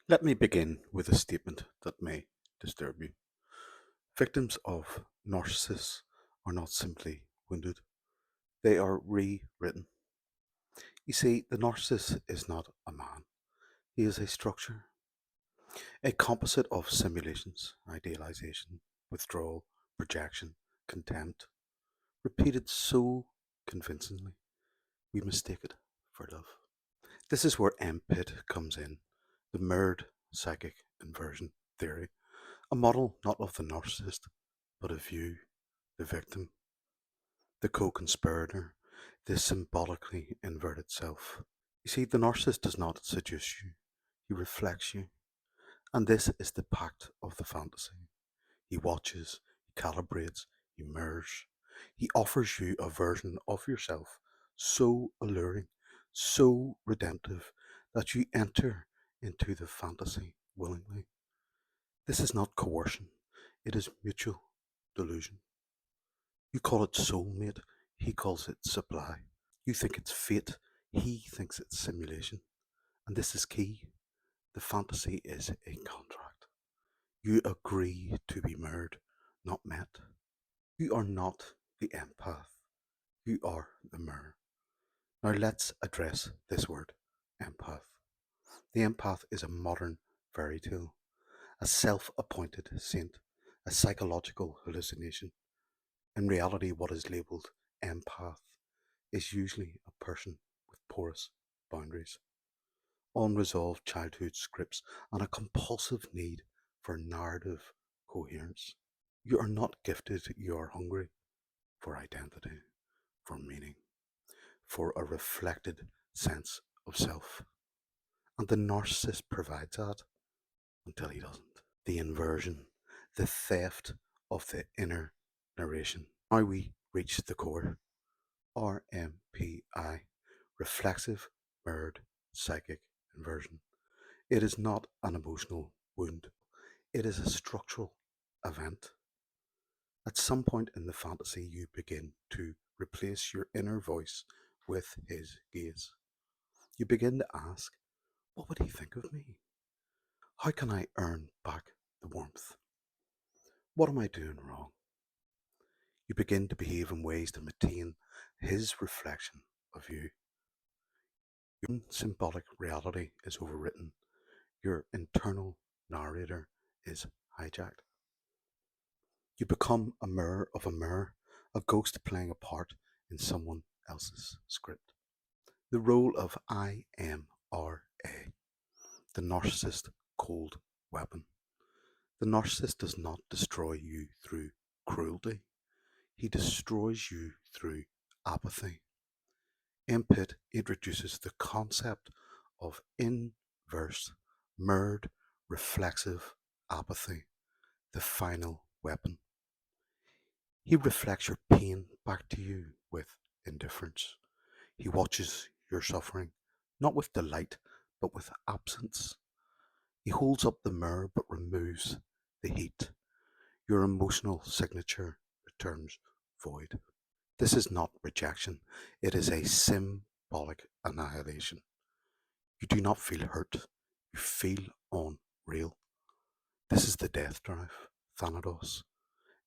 Let me begin with a statement that may disturb you. Victims of narcissists are not simply wounded, they are rewritten. You see, the narcissist is not a man, he is a structure, a composite of simulations, idealization, withdrawal, projection, contempt, repeated so convincingly we mistake it for love. This is where MPIT comes in, the mirrored psychic inversion theory. A model not of the narcissist, but of you, the victim, the co-conspirator, the symbolically inverted self. You see, the narcissist does not seduce you, he reflects you. And this is the pact of the fantasy. He watches, he calibrates, he mirrors. He offers you a version of yourself so alluring, so redemptive, that you enter into the fantasy willingly. This is not coercion, it is mutual delusion. You call it soulmate, he calls it supply. You think it's fate, he thinks it's simulation. And this is key. The fantasy is a contract. You agree to be mirrored, not met. You are not the empath, you are the mirror. Now let's address this word, empath. The empath is a modern fairy tale, a self appointed saint, a psychological hallucination. In reality, what is labelled empath is usually a person with porous boundaries, unresolved childhood scripts, and a compulsive need for narrative coherence. You are not gifted, you are hungry for identity, for meaning, for a reflected sense of self. And the narcissist provides that until he doesn't. The inversion, the theft of the inner narration. Now we reach the core. RMPI, reflexive mirrored psychic inversion. It is not an emotional wound, it is a structural event. At some point in the fantasy, you begin to replace your inner voice with his gaze. You begin to ask, what would he think of me? How can I earn back the warmth? What am I doing wrong? You begin to behave in ways to maintain his reflection of you. Your symbolic reality is overwritten. Your internal narrator is hijacked. You become a mirror of a mirror, a ghost playing a part in someone else's script. The role of IMRA, the narcissist cold weapon. The narcissist does not destroy you through cruelty, he destroys you through apathy. Impit introduces the concept of inverse, mirrored, reflexive apathy, the final weapon. He reflects your pain back to you with indifference. He watches your suffering, not with delight, but with absence. He holds up the mirror but removes the heat. Your emotional signature returns void. This is not rejection, it is a symbolic annihilation. You do not feel hurt, you feel unreal. This is the death drive, Thanatos,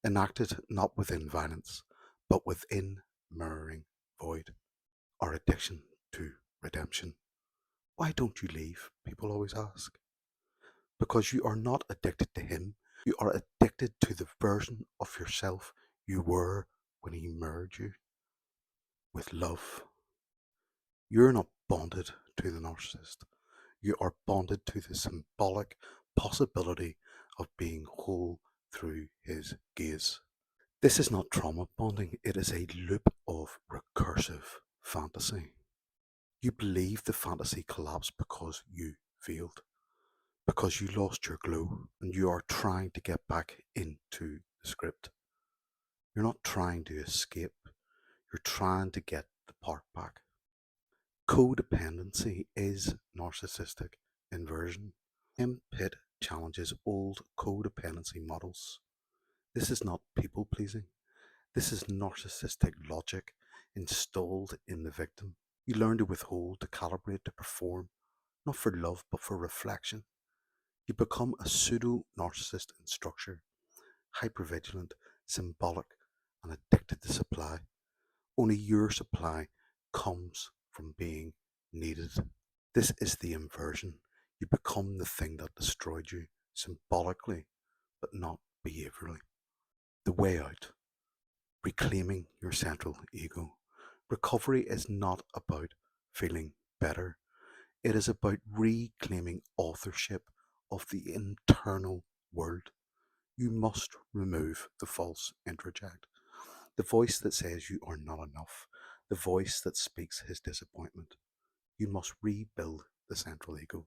enacted not within violence, but within mirroring void. Our addiction to redemption. Why don't you leave? People always ask. Because you are not addicted to him, you are addicted to the version of yourself you were when he mirrored you with love. You're not bonded to the narcissist. You are bonded to the symbolic possibility of being whole through his gaze. This is not trauma bonding, it is a loop of recursive fantasy. You believe the fantasy collapsed because you failed, because you lost your glow, and you are trying to get back into the script. You're not trying to escape, you're trying to get the part back. Codependency is narcissistic inversion. Pitt challenges old codependency models. This is not people pleasing. This is narcissistic logic installed in the victim. You learn to withhold, to calibrate, to perform, not for love, but for reflection. You become a pseudo-narcissist in structure, hypervigilant, symbolic, and addicted to supply. Only your supply comes from being needed. This is the inversion. You become the thing that destroyed you, symbolically, but not behaviorally. The way out. Reclaiming your central ego. Recovery is not about feeling better. It is about reclaiming authorship of the internal world. You must remove the false interject, the voice that says you are not enough, the voice that speaks his disappointment. You must rebuild the central ego,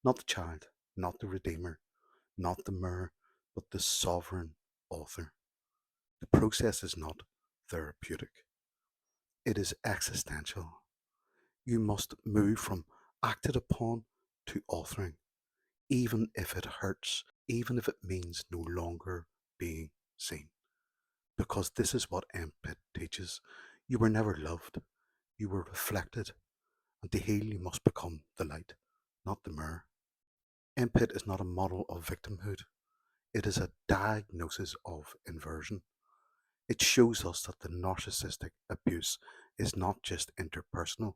not the child, not the redeemer, not the mirror, but the sovereign author. The process is not therapeutic, it is existential. You must move from acted upon to authoring, even if it hurts, even if it means no longer being seen. Because this is what empathy teaches. You were never loved, you were reflected, and to heal you must become the light, not the mirror. Empathy is not a model of victimhood, it is a diagnosis of inversion. It shows us that the narcissistic abuse is not just interpersonal,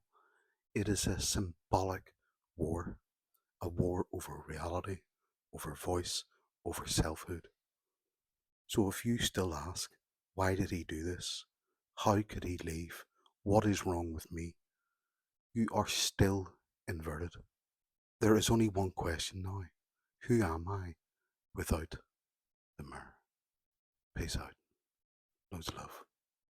it is a symbolic war, a war over reality, over voice, over selfhood. So if you still ask, why did he do this? How could he leave? What is wrong with me? You are still inverted. There is only one question now. Who am I without the mirror? Peace out. Loads of love.